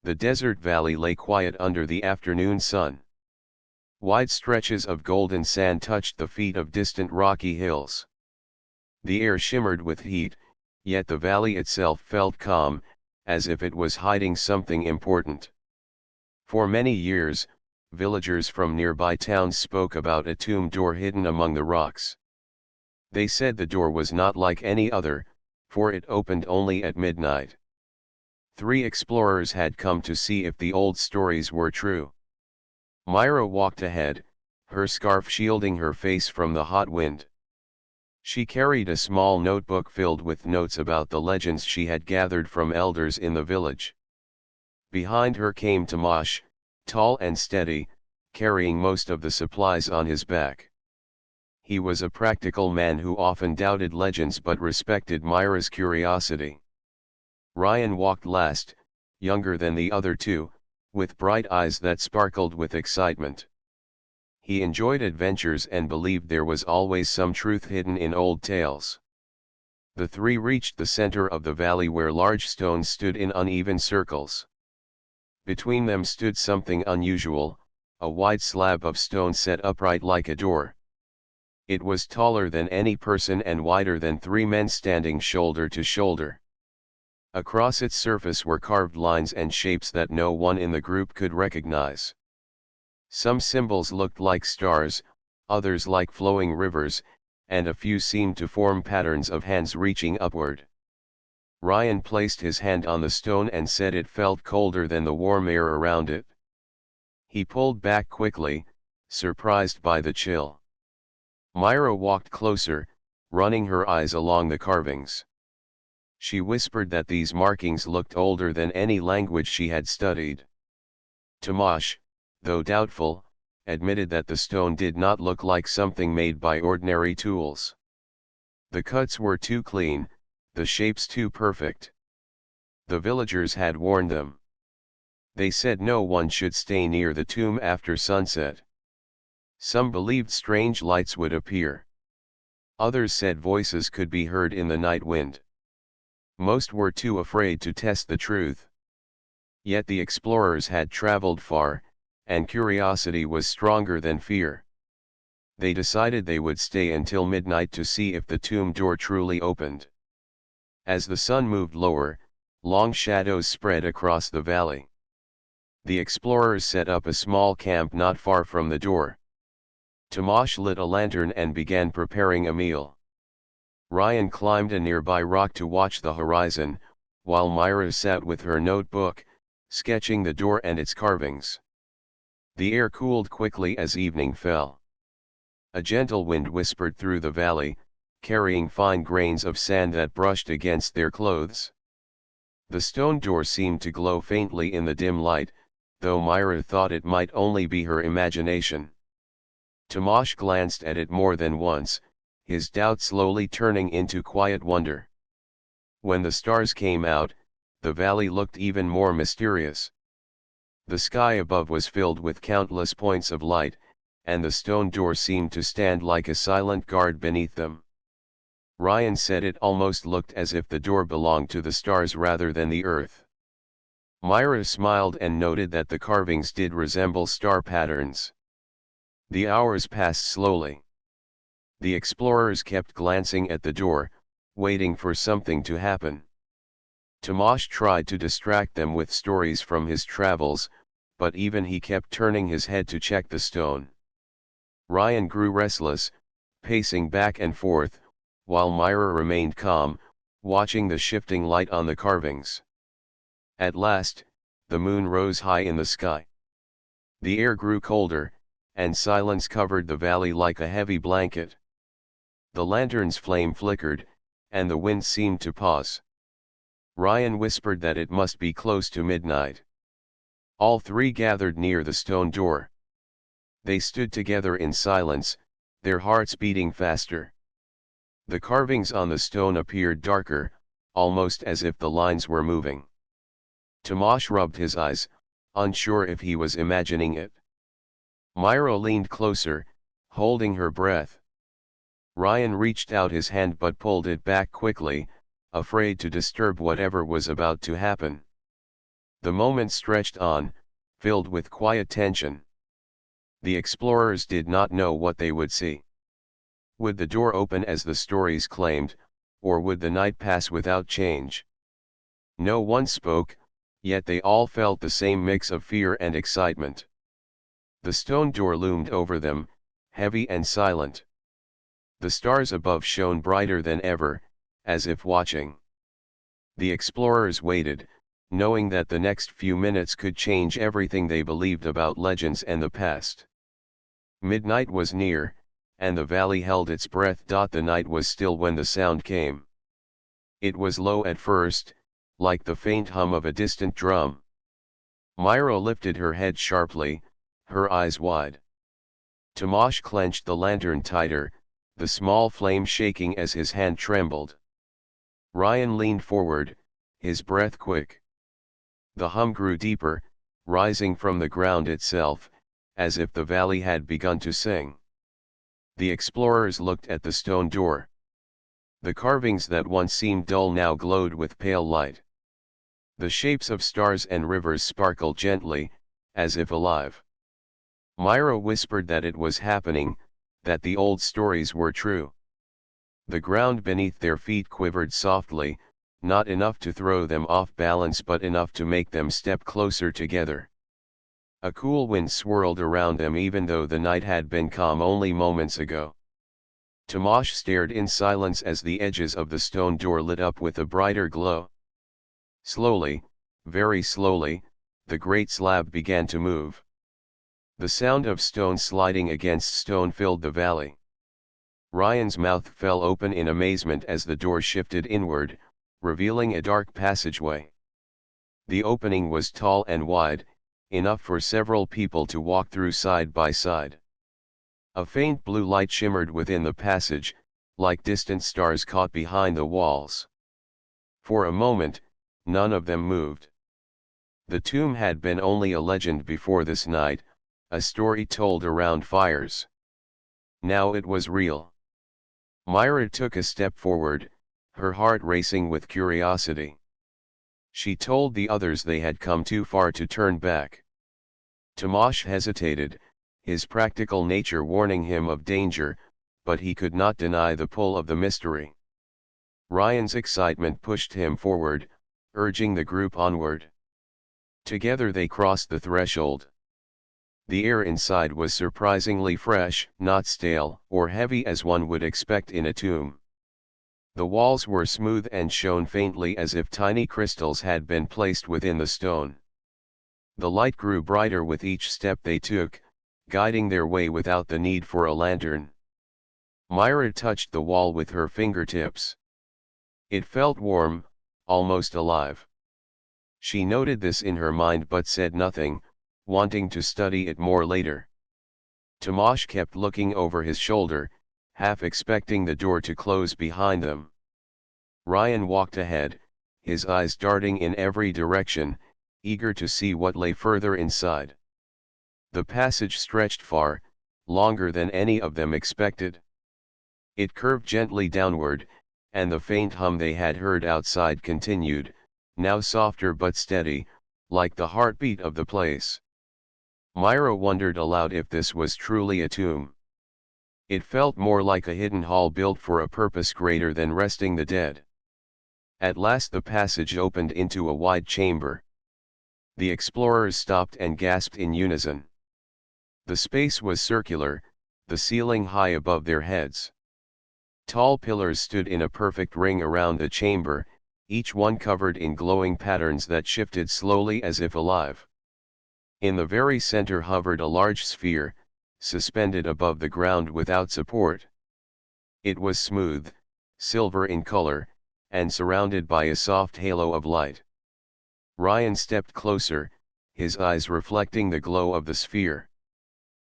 The desert valley lay quiet under the afternoon sun. Wide stretches of golden sand touched the feet of distant rocky hills. The air shimmered with heat, yet the valley itself felt calm, as if it was hiding something important. For many years, villagers from nearby towns spoke about a tomb door hidden among the rocks. They said the door was not like any other, for it opened only at midnight. 3 explorers had come to see if the old stories were true. Myra walked ahead, her scarf shielding her face from the hot wind. She carried a small notebook filled with notes about the legends she had gathered from elders in the village. Behind her came Tomasz, tall and steady, carrying most of the supplies on his back. He was a practical man who often doubted legends but respected Myra's curiosity. Ryan walked last, younger than the other 2, with bright eyes that sparkled with excitement. He enjoyed adventures and believed there was always some truth hidden in old tales. The 3 reached the center of the valley where large stones stood in uneven circles. Between them stood something unusual, a wide slab of stone set upright like a door. It was taller than any person and wider than 3 men standing shoulder to shoulder. Across its surface were carved lines and shapes that no one in the group could recognize. Some symbols looked like stars, others like flowing rivers, and a few seemed to form patterns of hands reaching upward. Ryan placed his hand on the stone and said it felt colder than the warm air around it. He pulled back quickly, surprised by the chill. Myra walked closer, running her eyes along the carvings. She whispered that these markings looked older than any language she had studied. Tomasz, though doubtful, admitted that the stone did not look like something made by ordinary tools. The cuts were too clean, the shapes too perfect. The villagers had warned them. They said no one should stay near the tomb after sunset. Some believed strange lights would appear. Others said voices could be heard in the night wind. Most were too afraid to test the truth. Yet the explorers had traveled far, and curiosity was stronger than fear. They decided they would stay until midnight to see if the tomb door truly opened. As the sun moved lower, long shadows spread across the valley. The explorers set up a small camp not far from the door. Tomasz lit a lantern and began preparing a meal. Ryan climbed a nearby rock to watch the horizon, while Myra sat with her notebook, sketching the door and its carvings. The air cooled quickly as evening fell. A gentle wind whispered through the valley, carrying fine grains of sand that brushed against their clothes. The stone door seemed to glow faintly in the dim light, though Myra thought it might only be her imagination. Tomasz glanced at it more than once, his doubt slowly turning into quiet wonder. When the stars came out, the valley looked even more mysterious. The sky above was filled with countless points of light, and the stone door seemed to stand like a silent guard beneath them. Ryan said it almost looked as if the door belonged to the stars rather than the earth. Myra smiled and noted that the carvings did resemble star patterns. The hours passed slowly. The explorers kept glancing at the door, waiting for something to happen. Tomasz tried to distract them with stories from his travels, but even he kept turning his head to check the stone. Ryan grew restless, pacing back and forth, while Myra remained calm, watching the shifting light on the carvings. At last, the moon rose high in the sky. The air grew colder, and silence covered the valley like a heavy blanket. The lantern's flame flickered, and the wind seemed to pause. Ryan whispered that it must be close to midnight. All 3 gathered near the stone door. They stood together in silence, their hearts beating faster. The carvings on the stone appeared darker, almost as if the lines were moving. Tomasz rubbed his eyes, unsure if he was imagining it. Myra leaned closer, holding her breath. Ryan reached out his hand but pulled it back quickly, afraid to disturb whatever was about to happen. The moment stretched on, filled with quiet tension. The explorers did not know what they would see. Would the door open as the stories claimed, or would the night pass without change? No one spoke, yet they all felt the same mix of fear and excitement. The stone door loomed over them, heavy and silent. The stars above shone brighter than ever, as if watching. The explorers waited, knowing that the next few minutes could change everything they believed about legends and the past. Midnight was near, and the valley held its breath. The night was still when the sound came. It was low at first, like the faint hum of a distant drum. Myra lifted her head sharply, her eyes wide. Tomasz clenched the lantern tighter, the small flame shaking as his hand trembled. Ryan leaned forward, his breath quick. The hum grew deeper, rising from the ground itself, as if the valley had begun to sing. The explorers looked at the stone door. The carvings that once seemed dull now glowed with pale light. The shapes of stars and rivers sparkled gently, as if alive. Myra whispered that it was happening, that the old stories were true. The ground beneath their feet quivered softly, not enough to throw them off balance but enough to make them step closer together. A cool wind swirled around them even though the night had been calm only moments ago. Tomasz stared in silence as the edges of the stone door lit up with a brighter glow. Slowly, very slowly, the great slab began to move. The sound of stone sliding against stone filled the valley. Ryan's mouth fell open in amazement as the door shifted inward, revealing a dark passageway. The opening was tall and wide, enough for several people to walk through side by side. A faint blue light shimmered within the passage, like distant stars caught behind the walls. For a moment, none of them moved. The tomb had been only a legend before this night, a story told around fires. Now it was real. Myra took a step forward, her heart racing with curiosity. She told the others they had come too far to turn back. Tomasz hesitated, his practical nature warning him of danger, but he could not deny the pull of the mystery. Ryan's excitement pushed him forward, urging the group onward. Together they crossed the threshold. The air inside was surprisingly fresh, not stale or heavy as one would expect in a tomb. The walls were smooth and shone faintly as if tiny crystals had been placed within the stone. The light grew brighter with each step they took, guiding their way without the need for a lantern. Myra touched the wall with her fingertips. It felt warm, almost alive. She noted this in her mind but said nothing, wanting to study it more later. Tomasz kept looking over his shoulder, half expecting the door to close behind them. Ryan walked ahead, his eyes darting in every direction, eager to see what lay further inside. The passage stretched far, longer than any of them expected. It curved gently downward, and the faint hum they had heard outside continued, now softer but steady, like the heartbeat of the place. Myra wondered aloud if this was truly a tomb. It felt more like a hidden hall built for a purpose greater than resting the dead. At last the passage opened into a wide chamber. The explorers stopped and gasped in unison. The space was circular, the ceiling high above their heads. Tall pillars stood in a perfect ring around the chamber, each one covered in glowing patterns that shifted slowly as if alive. In the very center hovered a large sphere, suspended above the ground without support. It was smooth, silver in color, and surrounded by a soft halo of light. Ryan stepped closer, his eyes reflecting the glow of the sphere.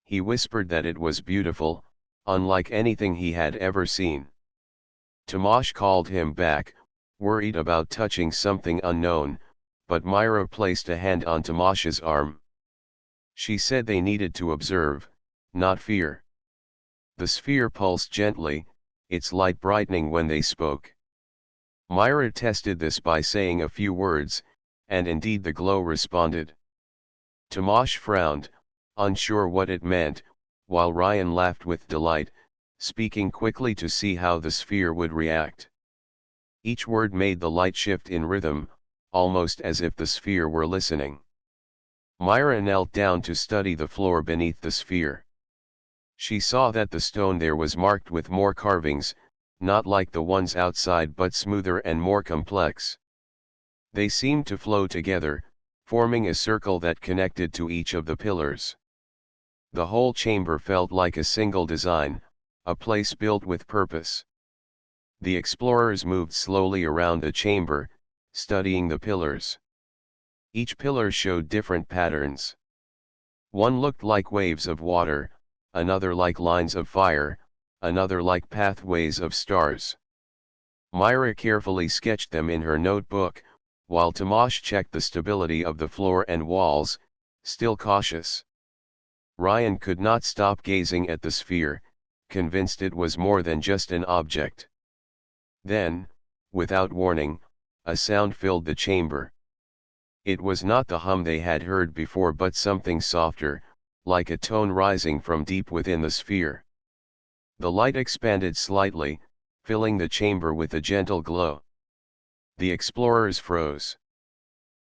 He whispered that it was beautiful, unlike anything he had ever seen. Tomasz called him back, worried about touching something unknown, but Myra placed a hand on Tomasz's arm. She said they needed to observe, not fear. The sphere pulsed gently, its light brightening when they spoke. Myra tested this by saying a few words, and indeed the glow responded. Tomasz frowned, unsure what it meant, while Ryan laughed with delight, speaking quickly to see how the sphere would react. Each word made the light shift in rhythm, almost as if the sphere were listening. Myra knelt down to study the floor beneath the sphere. She saw that the stone there was marked with more carvings, not like the ones outside but smoother and more complex. They seemed to flow together, forming a circle that connected to each of the pillars. The whole chamber felt like a single design, a place built with purpose. The explorers moved slowly around the chamber, studying the pillars. Each pillar showed different patterns. One looked like waves of water, another like lines of fire, another like pathways of stars. Myra carefully sketched them in her notebook, while Tomasz checked the stability of the floor and walls, still cautious. Ryan could not stop gazing at the sphere, convinced it was more than just an object. Then, without warning, a sound filled the chamber. It was not the hum they had heard before but something softer, like a tone rising from deep within the sphere. The light expanded slightly, filling the chamber with a gentle glow. The explorers froze.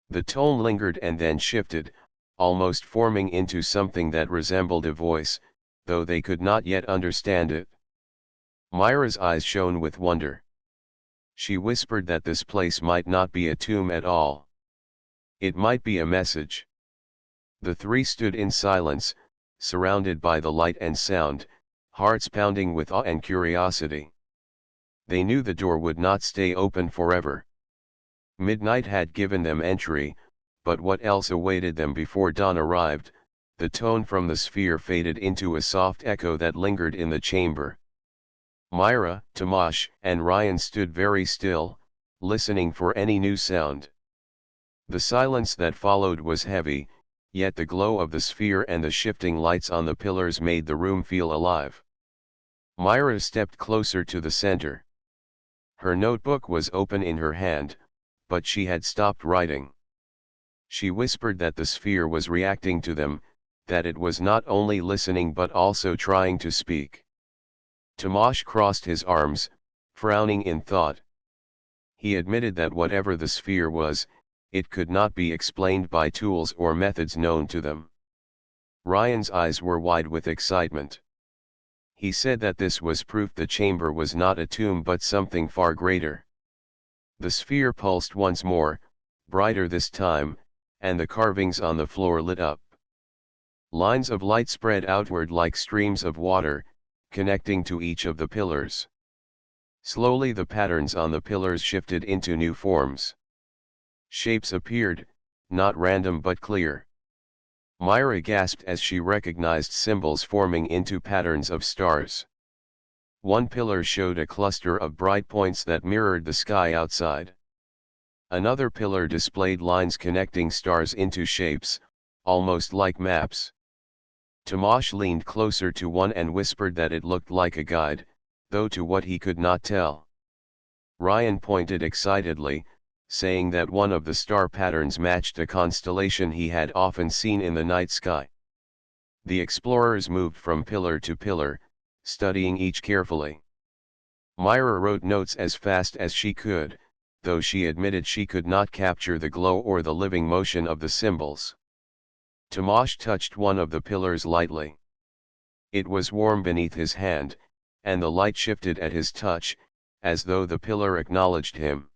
The tone lingered and then shifted, almost forming into something that resembled a voice, though they could not yet understand it. Myra's eyes shone with wonder. She whispered that this place might not be a tomb at all. It might be a message. The three stood in silence, surrounded by the light and sound, hearts pounding with awe and curiosity. They knew the door would not stay open forever. Midnight had given them entry, but what else awaited them before dawn arrived? The tone from the sphere faded into a soft echo that lingered in the chamber. Myra, Tomasz, and Ryan stood very still, listening for any new sound. The silence that followed was heavy, yet the glow of the sphere and the shifting lights on the pillars made the room feel alive. Myra stepped closer to the center. Her notebook was open in her hand, but she had stopped writing. She whispered that the sphere was reacting to them, that it was not only listening but also trying to speak. Tomasz crossed his arms, frowning in thought. He admitted that whatever the sphere was, it could not be explained by tools or methods known to them. Ryan's eyes were wide with excitement. He said that this was proof the chamber was not a tomb but something far greater. The sphere pulsed once more, brighter this time, and the carvings on the floor lit up. Lines of light spread outward like streams of water, connecting to each of the pillars. Slowly the patterns on the pillars shifted into new forms. Shapes appeared, not random but clear. Myra gasped as she recognized symbols forming into patterns of stars. One pillar showed a cluster of bright points that mirrored the sky outside. Another pillar displayed lines connecting stars into shapes, almost like maps. Tomasz leaned closer to one and whispered that it looked like a guide, though to what he could not tell. Ryan pointed excitedly, saying that one of the star patterns matched a constellation he had often seen in the night sky. The explorers moved from pillar to pillar, studying each carefully. Myra wrote notes as fast as she could, though she admitted she could not capture the glow or the living motion of the symbols. Tomasz touched one of the pillars lightly. It was warm beneath his hand, and the light shifted at his touch, as though the pillar acknowledged him.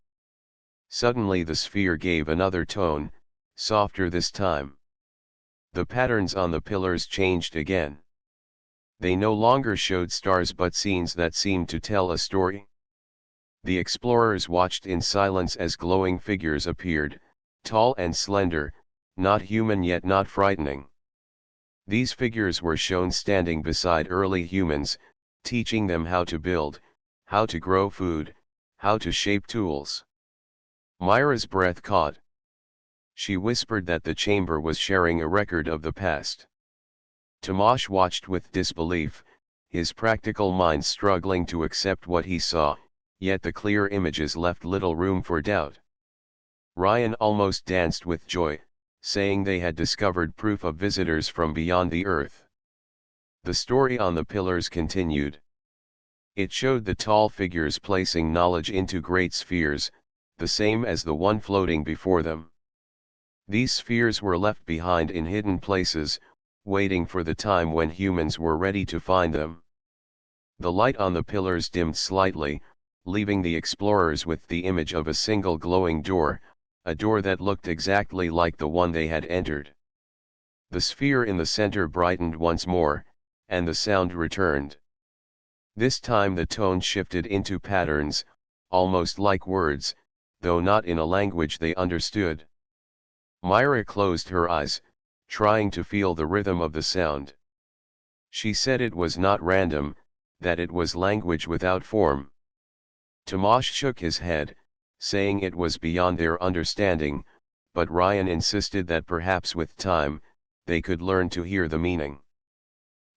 Suddenly the sphere gave another tone, softer this time. The patterns on the pillars changed again. They no longer showed stars but scenes that seemed to tell a story. The explorers watched in silence as glowing figures appeared, tall and slender, not human yet not frightening. These figures were shown standing beside early humans, teaching them how to build, how to grow food, how to shape tools. Myra's breath caught. She whispered that the chamber was sharing a record of the past. Tomasz watched with disbelief, his practical mind struggling to accept what he saw, yet the clear images left little room for doubt. Ryan almost danced with joy, saying they had discovered proof of visitors from beyond the earth. The story on the pillars continued. It showed the tall figures placing knowledge into great spheres, the same as the one floating before them. These spheres were left behind in hidden places, waiting for the time when humans were ready to find them. The light on the pillars dimmed slightly, leaving the explorers with the image of a single glowing door, a door that looked exactly like the one they had entered. The sphere in the center brightened once more, and the sound returned. This time the tone shifted into patterns, almost like words, though not in a language they understood. Myra closed her eyes, trying to feel the rhythm of the sound. She said it was not random, that it was language without form. Tomasz shook his head, saying it was beyond their understanding, but Ryan insisted that perhaps with time, they could learn to hear the meaning.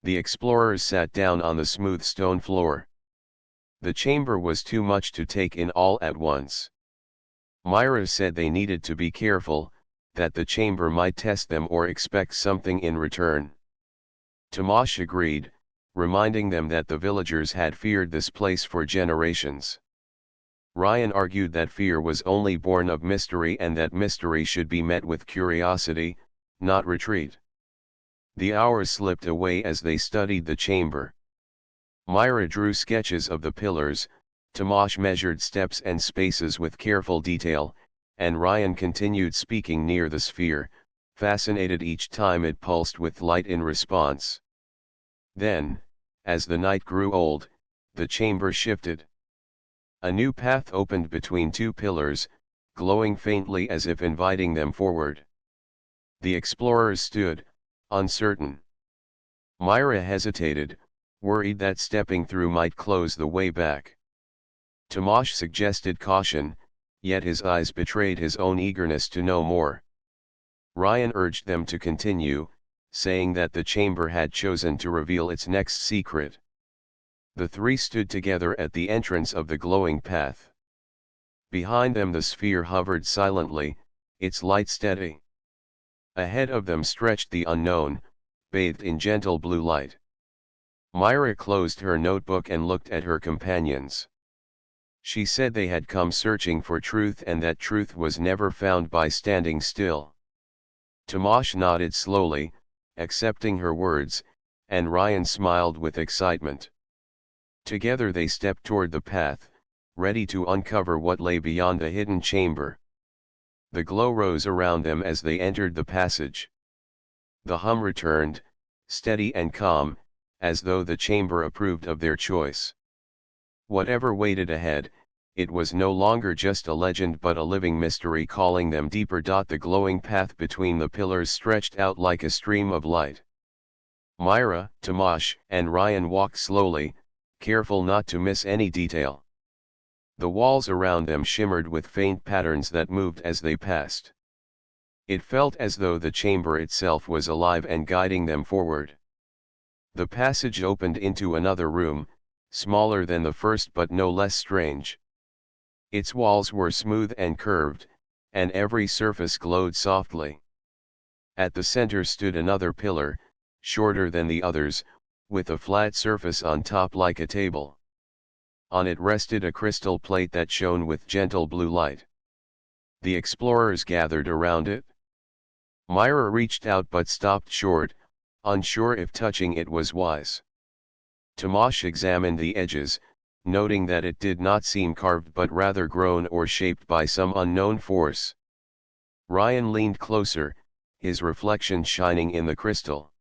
The explorers sat down on the smooth stone floor. The chamber was too much to take in all at once. Myra said they needed to be careful, that the chamber might test them or expect something in return. Tomasz agreed, reminding them that the villagers had feared this place for generations. Ryan argued that fear was only born of mystery and that mystery should be met with curiosity, not retreat. The hours slipped away as they studied the chamber. Myra drew sketches of the pillars, Tomasz measured steps and spaces with careful detail, and Ryan continued speaking near the sphere, fascinated each time it pulsed with light in response. Then, as the night grew old, the chamber shifted. A new path opened between two pillars, glowing faintly as if inviting them forward. The explorers stood, uncertain. Myra hesitated, worried that stepping through might close the way back. Tomasz suggested caution, yet his eyes betrayed his own eagerness to know more. Ryan urged them to continue, saying that the chamber had chosen to reveal its next secret. The three stood together at the entrance of the glowing path. Behind them the sphere hovered silently, its light steady. Ahead of them stretched the unknown, bathed in gentle blue light. Myra closed her notebook and looked at her companions. She said they had come searching for truth and that truth was never found by standing still. Tomasz nodded slowly, accepting her words, and Ryan smiled with excitement. Together they stepped toward the path, ready to uncover what lay beyond the hidden chamber. The glow rose around them as they entered the passage. The hum returned, steady and calm, as though the chamber approved of their choice. Whatever waited ahead, it was no longer just a legend but a living mystery calling them deeper. The glowing path between the pillars stretched out like a stream of light. Myra, Tomasz, and Ryan walked slowly, careful not to miss any detail. The walls around them shimmered with faint patterns that moved as they passed. It felt as though the chamber itself was alive and guiding them forward. The passage opened into another room, smaller than the first but no less strange. Its walls were smooth and curved, and every surface glowed softly. At the center stood another pillar, shorter than the others, with a flat surface on top like a table. On it rested a crystal plate that shone with gentle blue light. The explorers gathered around it. Myra reached out but stopped short, unsure if touching it was wise. Tomasz examined the edges, noting that it did not seem carved but rather grown or shaped by some unknown force. Ryan leaned closer, his reflection shining in the crystal.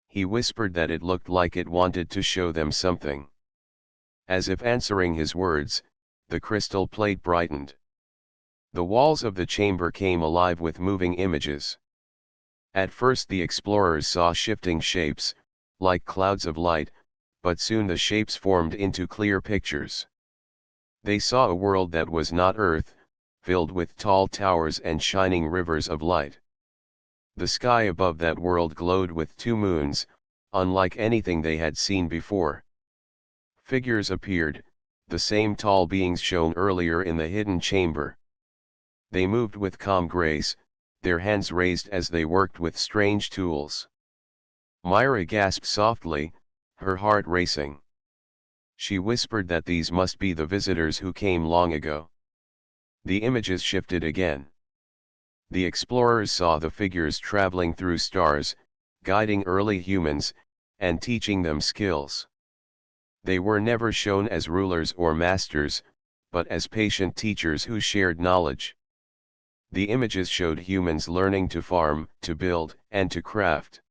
He whispered that it looked like it wanted to show them something. As if answering his words, the crystal plate brightened. The walls of the chamber came alive with moving images. At first the explorers saw shifting shapes, like clouds of light, but soon the shapes formed into clear pictures. They saw a world that was not Earth, filled with tall towers and shining rivers of light. The sky above that world glowed with two moons, unlike anything they had seen before. Figures appeared, the same tall beings shown earlier in the hidden chamber. They moved with calm grace, their hands raised as they worked with strange tools. Myra gasped softly, her heart racing. She whispered that these must be the visitors who came long ago. The images shifted again. The explorers saw the figures traveling through stars, guiding early humans, and teaching them skills. They were never shown as rulers or masters, but as patient teachers who shared knowledge. The images showed humans learning to farm, to build, and to craft.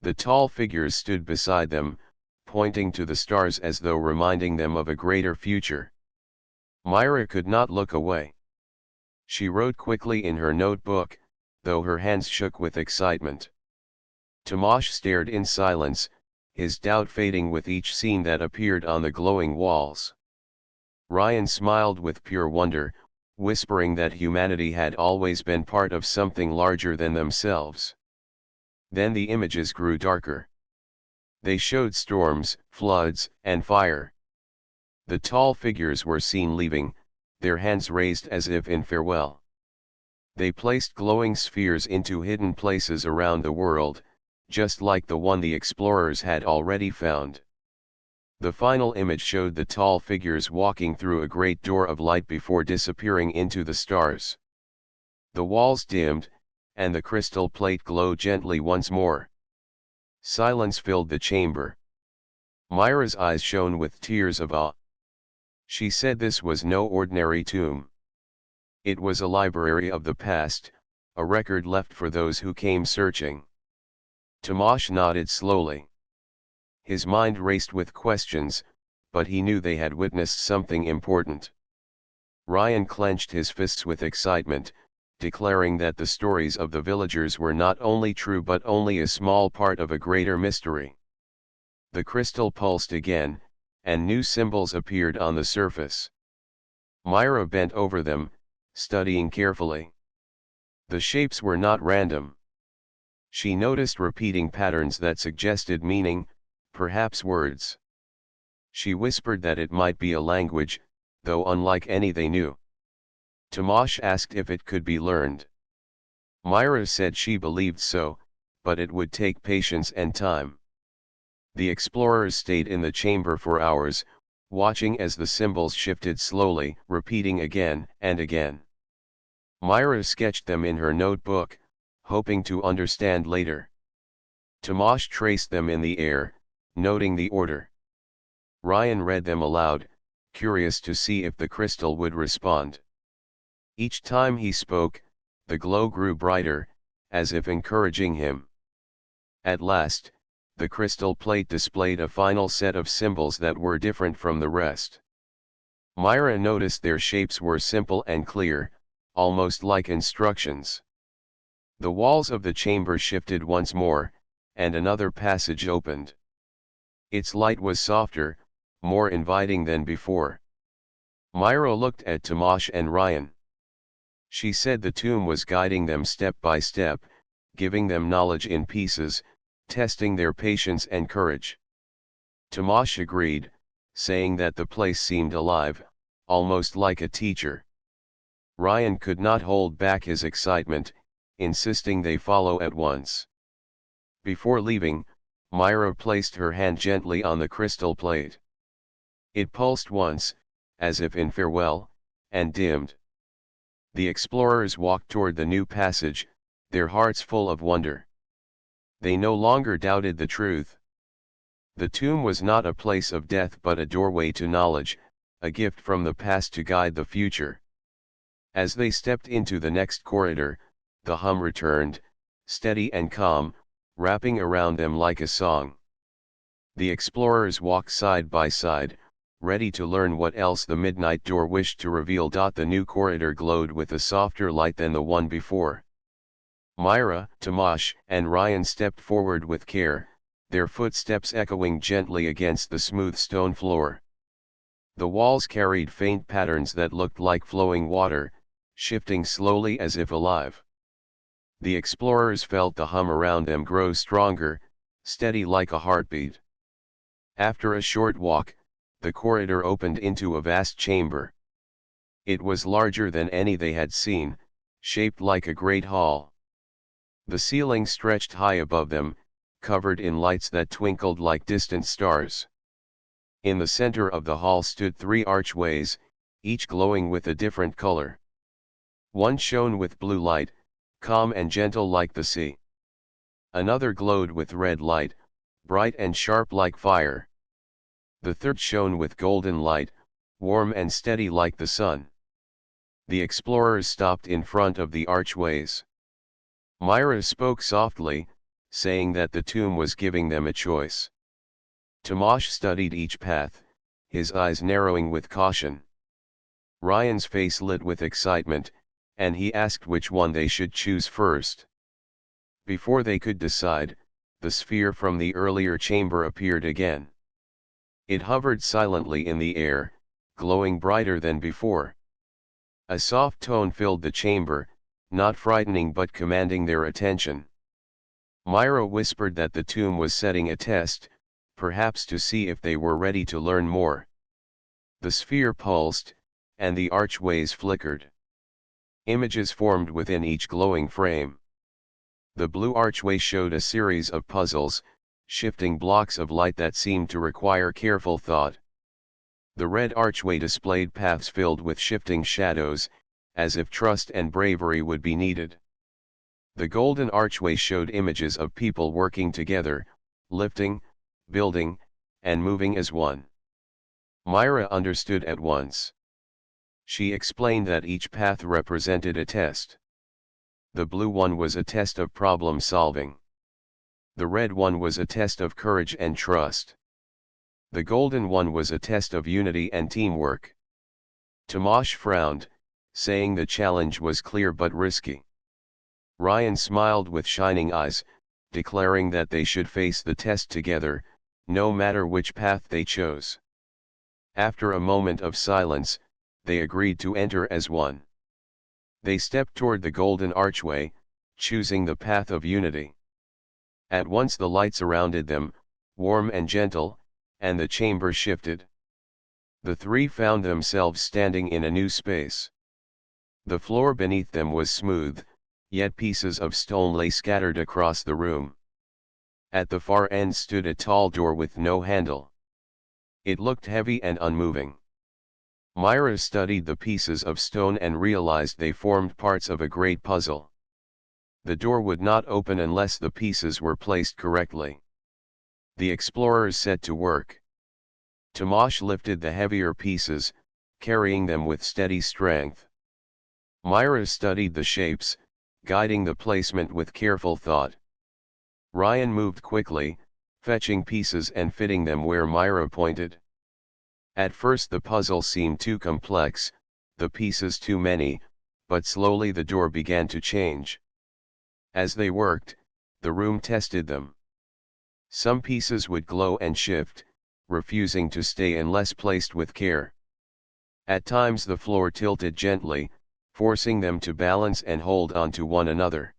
The tall figures stood beside them, pointing to the stars as though reminding them of a greater future. Myra could not look away. She wrote quickly in her notebook, though her hands shook with excitement. Tomasz stared in silence, his doubt fading with each scene that appeared on the glowing walls. Ryan smiled with pure wonder, whispering that humanity had always been part of something larger than themselves. Then the images grew darker. They showed storms, floods, and fire. The tall figures were seen leaving, their hands raised as if in farewell. They placed glowing spheres into hidden places around the world, just like the one the explorers had already found. The final image showed the tall figures walking through a great door of light before disappearing into the stars. The walls dimmed, and the crystal plate glowed gently once more. Silence filled the chamber. Myra's eyes shone with tears of awe. She said this was no ordinary tomb. It was a library of the past, a record left for those who came searching. Tomasz nodded slowly. His mind raced with questions, but he knew they had witnessed something important. Ryan clenched his fists with excitement, declaring that the stories of the villagers were not only true but only a small part of a greater mystery. The crystal pulsed again, and new symbols appeared on the surface. Myra bent over them, studying carefully. The shapes were not random. She noticed repeating patterns that suggested meaning, perhaps words. She whispered that it might be a language, though unlike any they knew. Tomasz asked if it could be learned. Myra said she believed so, but it would take patience and time. The explorers stayed in the chamber for hours, watching as the symbols shifted slowly, repeating again and again. Myra sketched them in her notebook, hoping to understand later. Tomasz traced them in the air, noting the order. Ryan read them aloud, curious to see if the crystal would respond. Each time he spoke, the glow grew brighter, as if encouraging him. At last, the crystal plate displayed a final set of symbols that were different from the rest. Myra noticed their shapes were simple and clear, almost like instructions. The walls of the chamber shifted once more, and another passage opened. Its light was softer, more inviting than before. Myra looked at Tomasz and Ryan. She said the tomb was guiding them step by step, giving them knowledge in pieces, testing their patience and courage. Tomasz agreed, saying that the place seemed alive, almost like a teacher. Ryan could not hold back his excitement, insisting they follow at once. Before leaving, Myra placed her hand gently on the crystal plate. It pulsed once, as if in farewell, and dimmed. The explorers walked toward the new passage, their hearts full of wonder. They no longer doubted the truth. The tomb was not a place of death but a doorway to knowledge, a gift from the past to guide the future. As they stepped into the next corridor, the hum returned, steady and calm, wrapping around them like a song. The explorers walked side by side, ready to learn what else the midnight door wished to reveal. The new corridor glowed with a softer light than the one before. Myra, Tomasz, and Ryan stepped forward with care, their footsteps echoing gently against the smooth stone floor. The walls carried faint patterns that looked like flowing water, shifting slowly as if alive. The explorers felt the hum around them grow stronger, steady like a heartbeat. After a short walk, the corridor opened into a vast chamber. It was larger than any they had seen, shaped like a great hall. The ceiling stretched high above them, covered in lights that twinkled like distant stars. In the center of the hall stood 3 archways, each glowing with a different color. One shone with blue light, calm and gentle like the sea. Another glowed with red light, bright and sharp like fire. The third shone with golden light, warm and steady like the sun. The explorers stopped in front of the archways. Myra spoke softly, saying that the tomb was giving them a choice. Tomasz studied each path, his eyes narrowing with caution. Ryan's face lit with excitement, and he asked which one they should choose first. Before they could decide, the sphere from the earlier chamber appeared again. It hovered silently in the air, glowing brighter than before. A soft tone filled the chamber, not frightening but commanding their attention. Myra whispered that the tomb was setting a test, perhaps to see if they were ready to learn more. The sphere pulsed, and the archways flickered. Images formed within each glowing frame. The blue archway showed a series of puzzles, shifting blocks of light that seemed to require careful thought. The red archway displayed paths filled with shifting shadows, as if trust and bravery would be needed. The golden archway showed images of people working together, lifting, building, and moving as one. Myra understood at once. She explained that each path represented a test. The blue one was a test of problem solving. The red one was a test of courage and trust. The golden one was a test of unity and teamwork. Tomasz frowned, saying the challenge was clear but risky. Ryan smiled with shining eyes, declaring that they should face the test together, no matter which path they chose. After a moment of silence, they agreed to enter as one. They stepped toward the golden archway, choosing the path of unity. At once the light surrounded them, warm and gentle, and the chamber shifted. The 3 found themselves standing in a new space. The floor beneath them was smooth, yet pieces of stone lay scattered across the room. At the far end stood a tall door with no handle. It looked heavy and unmoving. Myra studied the pieces of stone and realized they formed parts of a great puzzle. The door would not open unless the pieces were placed correctly. The explorers set to work. Tomasz lifted the heavier pieces, carrying them with steady strength. Myra studied the shapes, guiding the placement with careful thought. Ryan moved quickly, fetching pieces and fitting them where Myra pointed. At first the puzzle seemed too complex, the pieces too many, but slowly the door began to change. As they worked, the room tested them. Some pieces would glow and shift, refusing to stay unless placed with care. At times the floor tilted gently, forcing them to balance and hold on to one another.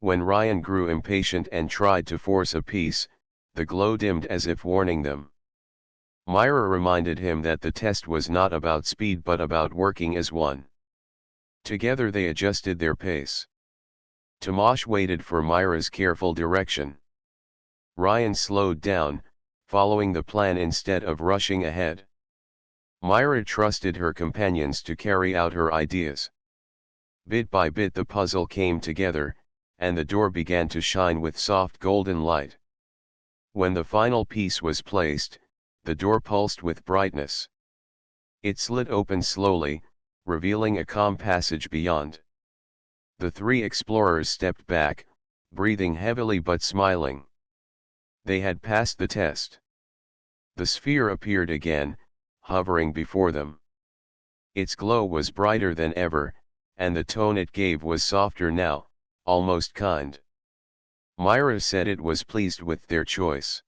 When Ryan grew impatient and tried to force a piece, the glow dimmed as if warning them. Myra reminded him that the test was not about speed but about working as one. Together they adjusted their pace. Tomasz waited for Myra's careful direction. Ryan slowed down, following the plan instead of rushing ahead. Myra trusted her companions to carry out her ideas. Bit by bit the puzzle came together, and the door began to shine with soft golden light. When the final piece was placed, the door pulsed with brightness. It slid open slowly, revealing a calm passage beyond. The 3 explorers stepped back, breathing heavily but smiling. They had passed the test. The sphere appeared again, hovering before them. Its glow was brighter than ever, and the tone it gave was softer now, almost kind. Myra said it was pleased with their choice.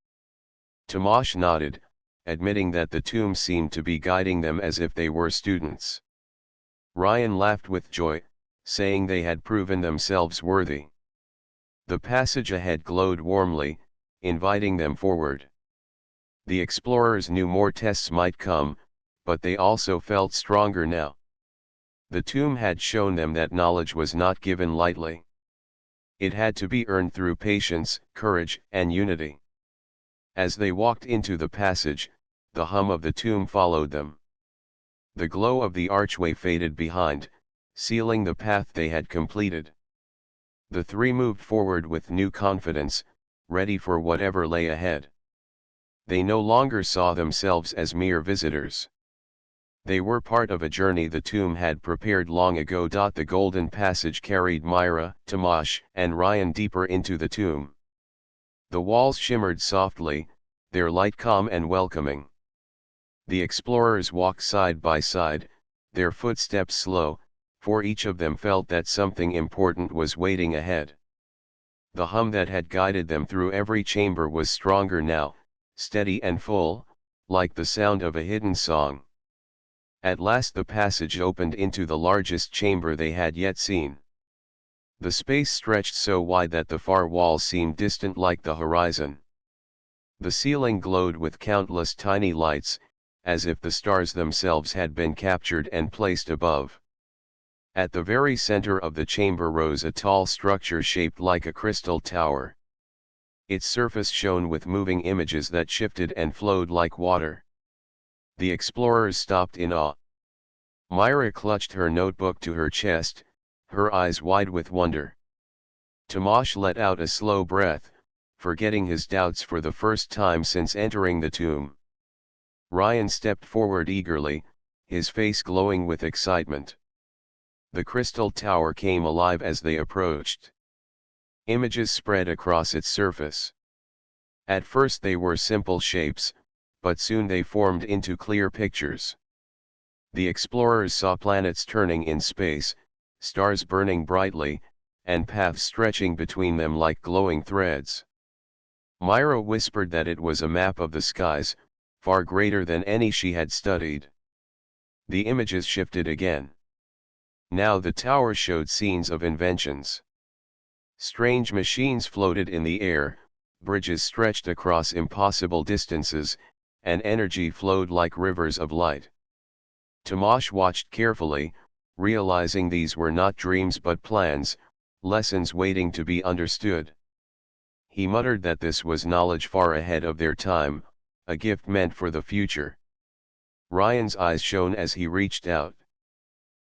Tomasz nodded, admitting that the tomb seemed to be guiding them as if they were students. Ryan laughed with joy, saying they had proven themselves worthy. The passage ahead glowed warmly, inviting them forward. The explorers knew more tests might come, but they also felt stronger now. The tomb had shown them that knowledge was not given lightly. It had to be earned through patience, courage, and unity. As they walked into the passage, the hum of the tomb followed them. The glow of the archway faded behind, sealing the path they had completed. The three moved forward with new confidence, ready for whatever lay ahead. They no longer saw themselves as mere visitors. They were part of a journey the tomb had prepared long ago. The golden passage carried Myra, Tomasz, and Ryan deeper into the tomb. The walls shimmered softly, their light calm and welcoming. The explorers walked side by side, their footsteps slow, for each of them felt that something important was waiting ahead. The hum that had guided them through every chamber was stronger now, steady and full, like the sound of a hidden song. At last the passage opened into the largest chamber they had yet seen. The space stretched so wide that the far walls seemed distant like the horizon. The ceiling glowed with countless tiny lights, as if the stars themselves had been captured and placed above. At the very center of the chamber rose a tall structure shaped like a crystal tower. Its surface shone with moving images that shifted and flowed like water. The explorers stopped in awe. Myra clutched her notebook to her chest, her eyes wide with wonder. Tomasz let out a slow breath, forgetting his doubts for the first time since entering the tomb. Ryan stepped forward eagerly, his face glowing with excitement. The crystal tower came alive as they approached. Images spread across its surface. At first they were simple shapes, but soon they formed into clear pictures. The explorers saw planets turning in space, stars burning brightly, and paths stretching between them like glowing threads. Myra whispered that it was a map of the skies, far greater than any she had studied. The images shifted again. Now the tower showed scenes of inventions. Strange machines floated in the air, bridges stretched across impossible distances, and energy flowed like rivers of light. Tomasz watched carefully, realizing these were not dreams but plans, lessons waiting to be understood. He muttered that this was knowledge far ahead of their time, a gift meant for the future. Ryan's eyes shone as he reached out.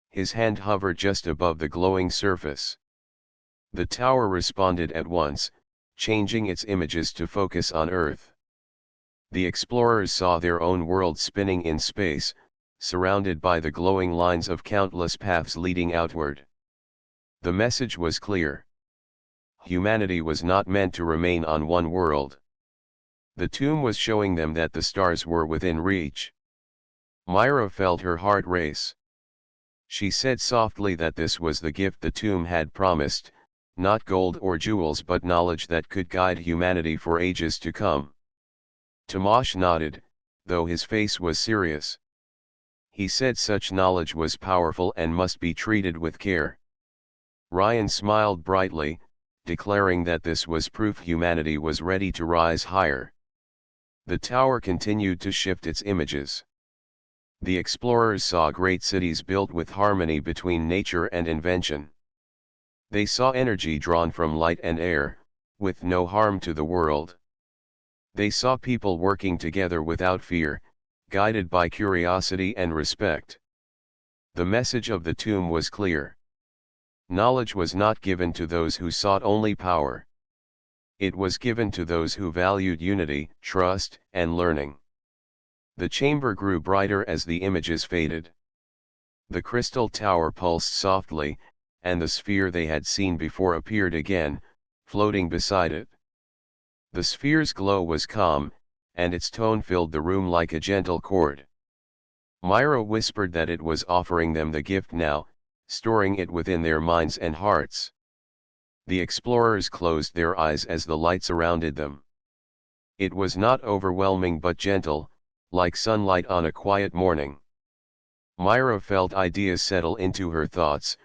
His hand hovered just above the glowing surface. The tower responded at once, changing its images to focus on Earth. The explorers saw their own world spinning in space, surrounded by the glowing lines of countless paths leading outward. The message was clear. Humanity was not meant to remain on one world. The tomb was showing them that the stars were within reach. Myra felt her heart race. She said softly that this was the gift the tomb had promised, not gold or jewels but knowledge that could guide humanity for ages to come. Tomasz nodded, though his face was serious. He said such knowledge was powerful and must be treated with care. Ryan smiled brightly, declaring that this was proof humanity was ready to rise higher. The tower continued to shift its images. The explorers saw great cities built with harmony between nature and invention. They saw energy drawn from light and air, with no harm to the world. They saw people working together without fear, guided by curiosity and respect. The message of the tomb was clear. Knowledge was not given to those who sought only power. It was given to those who valued unity, trust, and learning. The chamber grew brighter as the images faded. The crystal tower pulsed softly, and the sphere they had seen before appeared again, floating beside it. The sphere's glow was calm, and its tone filled the room like a gentle chord. Myra whispered that it was offering them the gift now, storing it within their minds and hearts. The explorers closed their eyes as the light surrounded them. It was not overwhelming but gentle, like sunlight on a quiet morning. Myra felt ideas settle into her thoughts,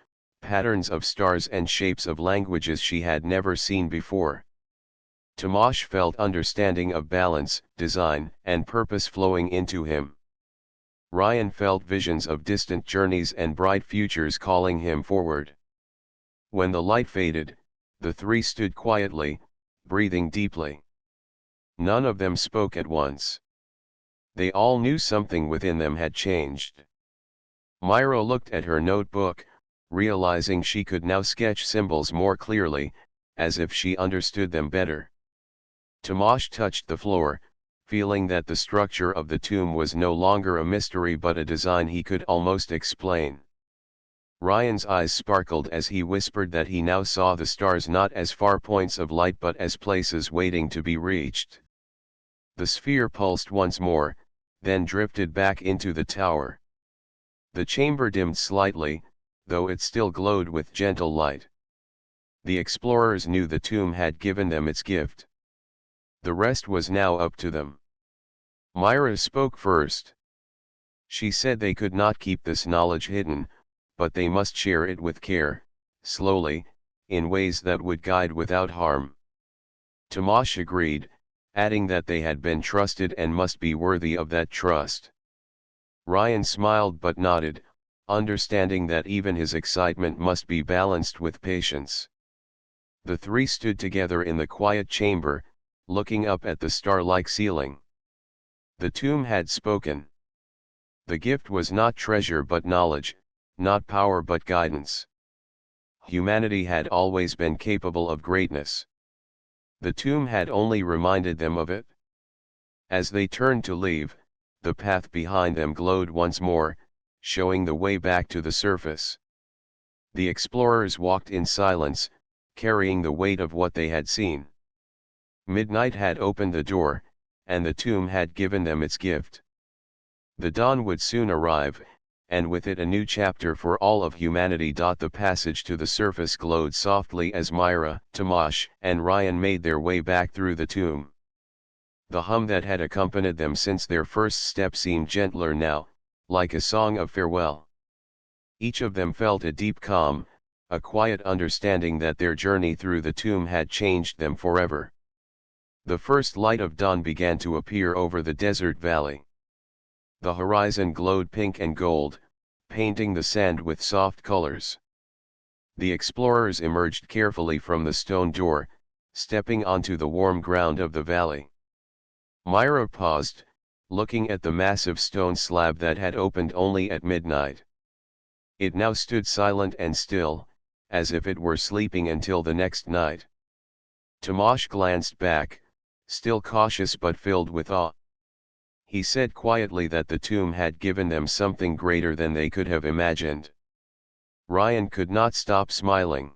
patterns of stars and shapes of languages she had never seen before. Tomasz felt understanding of balance, design, and purpose flowing into him. Ryan felt visions of distant journeys and bright futures calling him forward. When the light faded, the three stood quietly, breathing deeply. None of them spoke at once. They all knew something within them had changed. Myra looked at her notebook, realizing she could now sketch symbols more clearly, as if she understood them better. Tomasz touched the floor, feeling that the structure of the tomb was no longer a mystery but a design he could almost explain. Ryan's eyes sparkled as he whispered that he now saw the stars not as far points of light but as places waiting to be reached. The sphere pulsed once more, then drifted back into the tower. The chamber dimmed slightly, though it still glowed with gentle light. The explorers knew the tomb had given them its gift. The rest was now up to them. Myra spoke first. She said they could not keep this knowledge hidden, but they must share it with care, slowly, in ways that would guide without harm. Tomasz agreed, adding that they had been trusted and must be worthy of that trust. Ryan smiled but nodded, understanding that even his excitement must be balanced with patience. The three stood together in the quiet chamber, looking up at the star-like ceiling. The tomb had spoken. The gift was not treasure but knowledge, not power but guidance. Humanity had always been capable of greatness. The tomb had only reminded them of it. As they turned to leave, the path behind them glowed once more, showing the way back to the surface. The explorers walked in silence, carrying the weight of what they had seen. Midnight had opened the door, and the tomb had given them its gift. The dawn would soon arrive, and with it a new chapter for all of humanity. The passage to the surface glowed softly as Myra, Tomasz, and Ryan made their way back through the tomb. The hum that had accompanied them since their first step seemed gentler now, like a song of farewell. Each of them felt a deep calm, a quiet understanding that their journey through the tomb had changed them forever. The first light of dawn began to appear over the desert valley. The horizon glowed pink and gold, painting the sand with soft colors. The explorers emerged carefully from the stone door, stepping onto the warm ground of the valley. Myra paused, looking at the massive stone slab that had opened only at midnight. It now stood silent and still, as if it were sleeping until the next night. Tomasz glanced back, still cautious but filled with awe. He said quietly that the tomb had given them something greater than they could have imagined. Ryan could not stop smiling.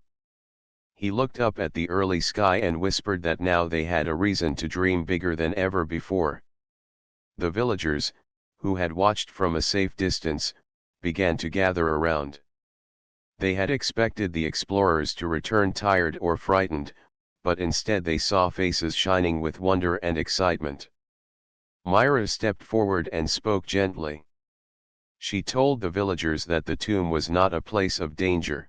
He looked up at the early sky and whispered that now they had a reason to dream bigger than ever before. The villagers, who had watched from a safe distance, began to gather around. They had expected the explorers to return tired or frightened, but instead they saw faces shining with wonder and excitement. Myra stepped forward and spoke gently. She told the villagers that the tomb was not a place of danger.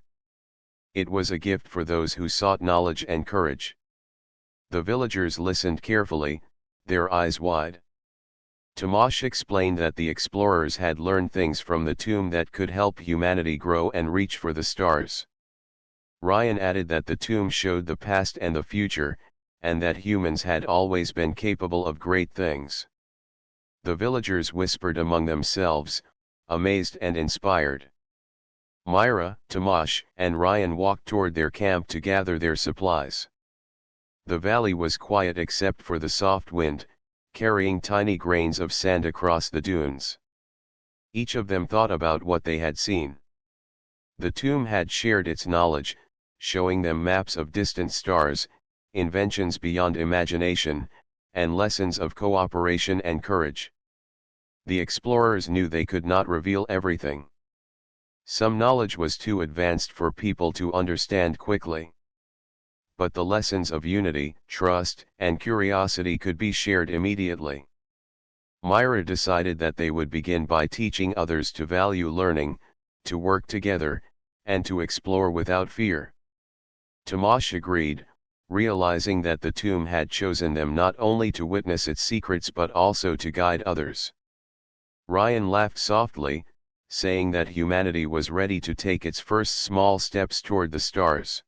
It was a gift for those who sought knowledge and courage. The villagers listened carefully, their eyes wide. Tomasz explained that the explorers had learned things from the tomb that could help humanity grow and reach for the stars. Ryan added that the tomb showed the past and the future, and that humans had always been capable of great things. The villagers whispered among themselves, amazed and inspired. Myra, Tomasz, and Ryan walked toward their camp to gather their supplies. The valley was quiet except for the soft wind, carrying tiny grains of sand across the dunes. Each of them thought about what they had seen. The tomb had shared its knowledge, showing them maps of distant stars, inventions beyond imagination, and lessons of cooperation and courage. The explorers knew they could not reveal everything. Some knowledge was too advanced for people to understand quickly. But the lessons of unity, trust, and curiosity could be shared immediately. Myra decided that they would begin by teaching others to value learning, to work together, and to explore without fear. Tomasz agreed, realizing that the tomb had chosen them not only to witness its secrets but also to guide others. Ryan laughed softly, saying that humanity was ready to take its first small steps toward the stars.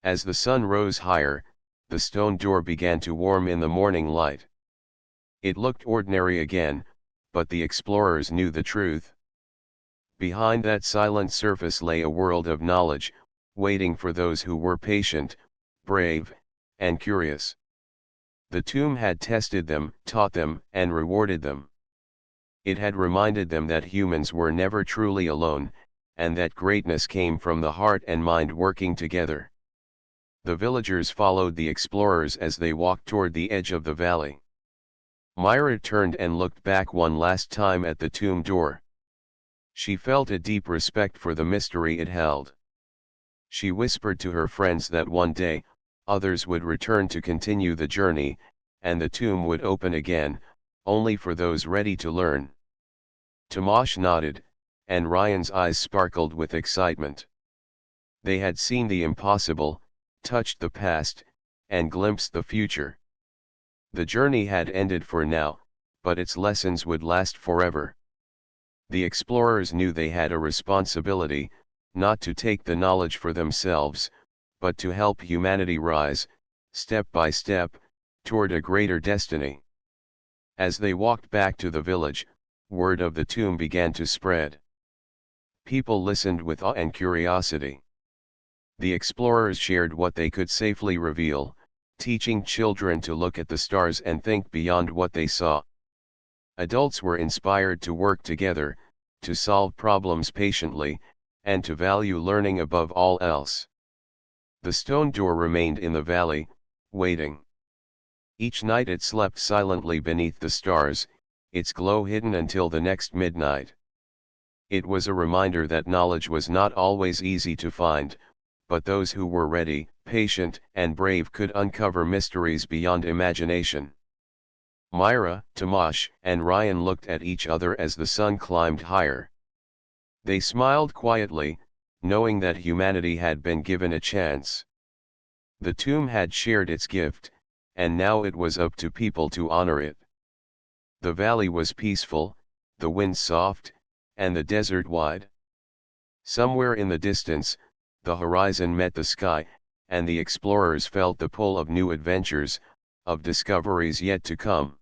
As the sun rose higher, the stone door began to warm in the morning light. It looked ordinary again, but the explorers knew the truth. Behind that silent surface lay a world of knowledge, waiting for those who were patient, brave, and curious. The tomb had tested them, taught them, and rewarded them. It had reminded them that humans were never truly alone, and that greatness came from the heart and mind working together. The villagers followed the explorers as they walked toward the edge of the valley. Myra turned and looked back one last time at the tomb door. She felt a deep respect for the mystery it held. She whispered to her friends that one day, others would return to continue the journey, and the tomb would open again, only for those ready to learn. Tomasz nodded, and Ryan's eyes sparkled with excitement. They had seen the impossible, touched the past, and glimpsed the future. The journey had ended for now, but its lessons would last forever. The explorers knew they had a responsibility, not to take the knowledge for themselves, but to help humanity rise, step by step, toward a greater destiny. As they walked back to the village, word of the tomb began to spread. People listened with awe and curiosity. The explorers shared what they could safely reveal, teaching children to look at the stars and think beyond what they saw. Adults were inspired to work together, to solve problems patiently, and to value learning above all else. The stone door remained in the valley, waiting. Each night it slept silently beneath the stars, its glow hidden until the next midnight. It was a reminder that knowledge was not always easy to find, but those who were ready, patient, and brave could uncover mysteries beyond imagination. Myra, Tomasz, and Ryan looked at each other as the sun climbed higher. They smiled quietly, knowing that humanity had been given a chance. The tomb had shared its gift, and now it was up to people to honor it. The valley was peaceful, the wind soft, and the desert wide. Somewhere in the distance, the horizon met the sky, and the explorers felt the pull of new adventures, of discoveries yet to come.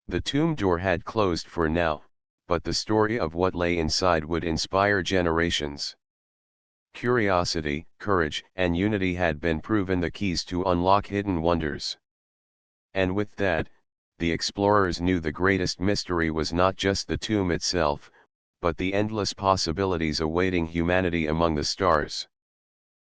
The tomb door had closed for now, but the story of what lay inside would inspire generations. Curiosity, courage, and unity had been proven the keys to unlock hidden wonders. And with that, the explorers knew the greatest mystery was not just the tomb itself, but the endless possibilities awaiting humanity among the stars.